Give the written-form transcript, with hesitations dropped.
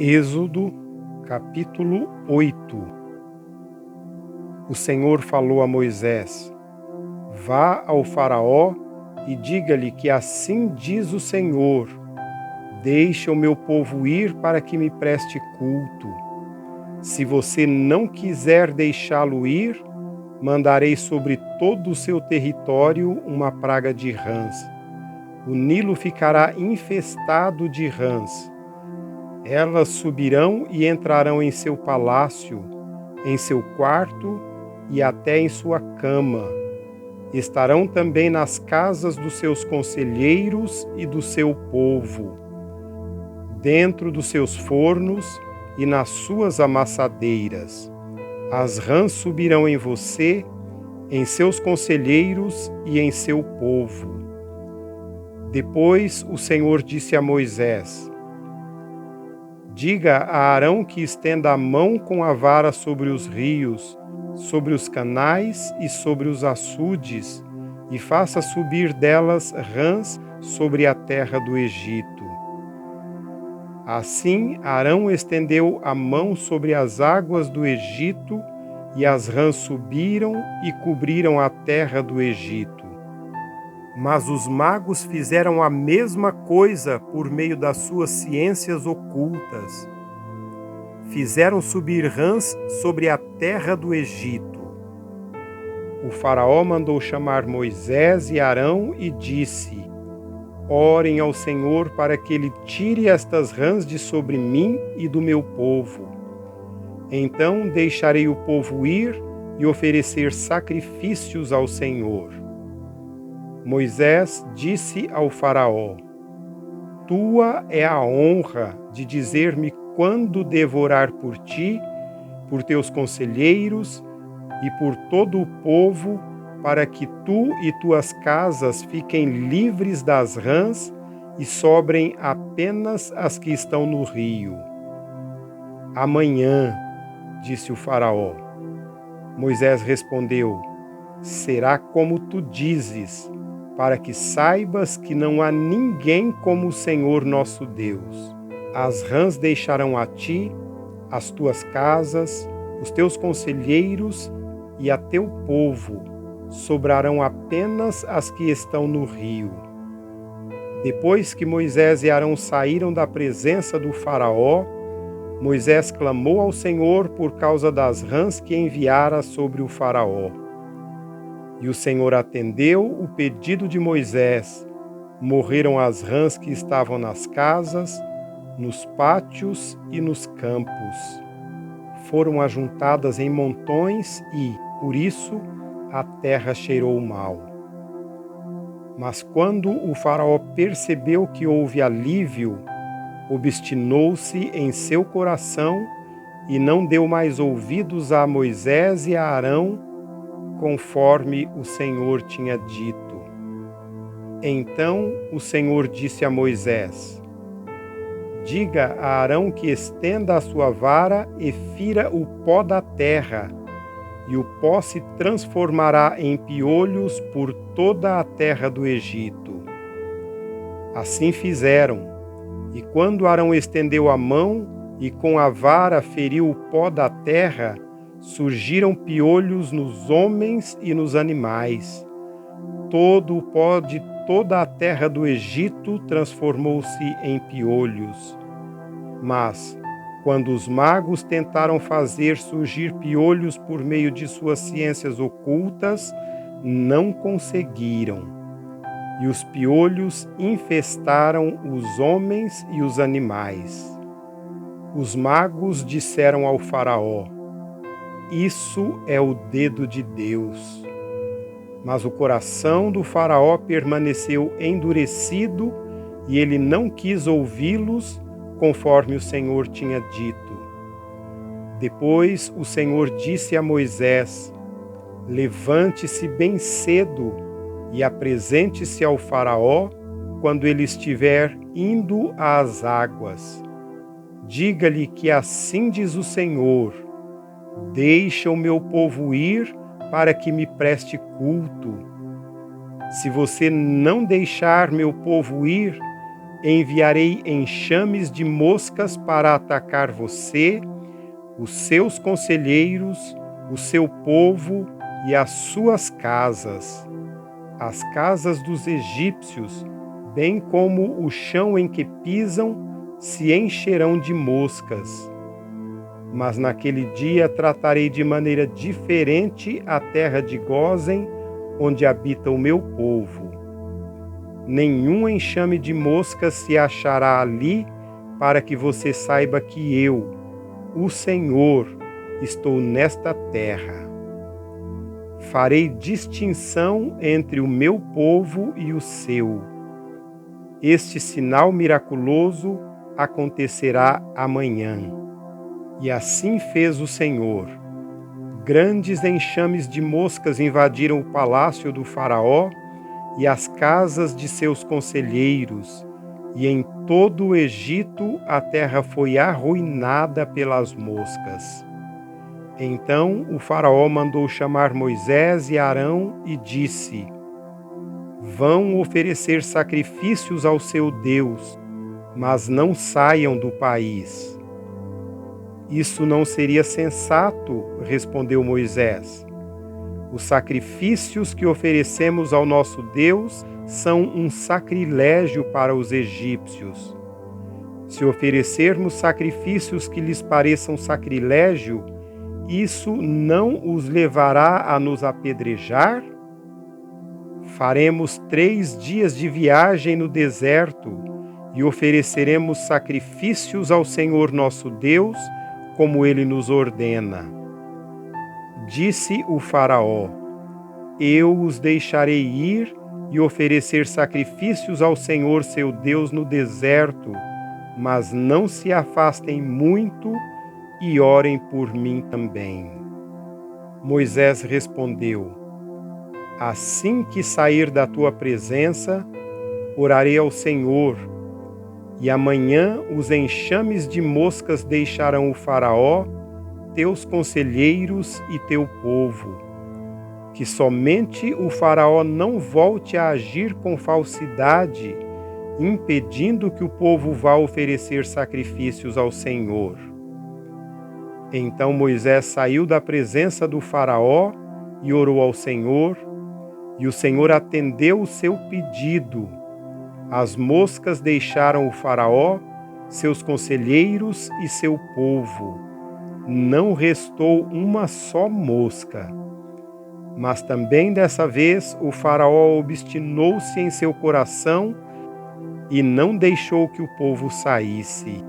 Êxodo, capítulo 8. O Senhor falou a Moisés: Vá ao Faraó e diga-lhe que assim diz o Senhor: Deixa o meu povo ir para que me preste culto. Se você não quiser deixá-lo ir, mandarei sobre todo o seu território uma praga de rãs. O Nilo ficará infestado de rãs. Elas subirão e entrarão em seu palácio, em seu quarto e até em sua cama. Estarão também nas casas dos seus conselheiros e do seu povo, dentro dos seus fornos e nas suas amassadeiras. As rãs subirão em você, em seus conselheiros e em seu povo. Depois o Senhor disse a Moisés: Diga a Arão que estenda a mão com a vara sobre os rios, sobre os canais e sobre os açudes, e faça subir delas rãs sobre a terra do Egito. Assim Arão estendeu a mão sobre as águas do Egito, e as rãs subiram e cobriram a terra do Egito. Mas os magos fizeram a mesma coisa por meio das suas ciências ocultas. Fizeram subir rãs sobre a terra do Egito. O faraó mandou chamar Moisés e Arão e disse: Orem ao Senhor para que ele tire estas rãs de sobre mim e do meu povo. Então deixarei o povo ir e oferecer sacrifícios ao Senhor. Moisés disse ao faraó: Tua é a honra de dizer-me quando devo orar por ti, por teus conselheiros e por todo o povo, para que tu e tuas casas fiquem livres das rãs e sobrem apenas as que estão no rio. Amanhã, disse o faraó. Moisés respondeu: Será como tu dizes, para que saibas que não há ninguém como o Senhor nosso Deus. As rãs deixarão a ti, as tuas casas, os teus conselheiros e a teu povo. Sobrarão apenas as que estão no rio. Depois que Moisés e Arão saíram da presença do faraó, Moisés clamou ao Senhor por causa das rãs que enviara sobre o faraó. E o Senhor atendeu o pedido de Moisés. Morreram as rãs que estavam nas casas, nos pátios e nos campos. Foram ajuntadas em montões e, por isso, a terra cheirou mal. Mas quando o faraó percebeu que houve alívio, obstinou-se em seu coração e não deu mais ouvidos a Moisés e a Arão, conforme o Senhor tinha dito. Então o Senhor disse a Moisés: Diga a Arão que estenda a sua vara e fira o pó da terra, e o pó se transformará em piolhos por toda a terra do Egito. Assim fizeram, e quando Arão estendeu a mão e com a vara feriu o pó da terra, surgiram piolhos nos homens e nos animais. Todo o pó de toda a terra do Egito transformou-se em piolhos. Mas, quando os magos tentaram fazer surgir piolhos por meio de suas ciências ocultas, não conseguiram. E os piolhos infestaram os homens e os animais. Os magos disseram ao faraó: Isso é o dedo de Deus. Mas o coração do faraó permaneceu endurecido e ele não quis ouvi-los, conforme o Senhor tinha dito. Depois o Senhor disse a Moisés: Levante-se bem cedo e apresente-se ao faraó quando ele estiver indo às águas. Diga-lhe que assim diz o Senhor: Deixa o meu povo ir para que me preste culto. Se você não deixar meu povo ir, enviarei enxames de moscas para atacar você, os seus conselheiros, o seu povo e as suas casas. As casas dos egípcios, bem como o chão em que pisam, se encherão de moscas. Mas naquele dia tratarei de maneira diferente a terra de Gósen, onde habita o meu povo. Nenhum enxame de moscas se achará ali, para que você saiba que eu, o Senhor, estou nesta terra. Farei distinção entre o meu povo e o seu. Este sinal miraculoso acontecerá amanhã. E assim fez o Senhor. Grandes enxames de moscas invadiram o palácio do Faraó e as casas de seus conselheiros, e em todo o Egito a terra foi arruinada pelas moscas. Então o Faraó mandou chamar Moisés e Arão e disse: Vão oferecer sacrifícios ao seu Deus, mas não saiam do país. Isso não seria sensato, respondeu Moisés. Os sacrifícios que oferecemos ao nosso Deus são um sacrilégio para os egípcios. Se oferecermos sacrifícios que lhes pareçam sacrilégio, isso não os levará a nos apedrejar? Faremos 3 dias de viagem no deserto e ofereceremos sacrifícios ao Senhor nosso Deus, como ele nos ordena. Disse o Faraó: Eu os deixarei ir e oferecer sacrifícios ao Senhor seu Deus no deserto, mas não se afastem muito e orem por mim também. Moisés respondeu: Assim que sair da tua presença, orarei ao Senhor, e amanhã os enxames de moscas deixarão o Faraó, teus conselheiros e teu povo. Que somente o Faraó não volte a agir com falsidade, impedindo que o povo vá oferecer sacrifícios ao Senhor. Então Moisés saiu da presença do Faraó e orou ao Senhor, e o Senhor atendeu o seu pedido. As moscas deixaram o Faraó, seus conselheiros e seu povo. Não restou uma só mosca. Mas também dessa vez o Faraó obstinou-se em seu coração e não deixou que o povo saísse.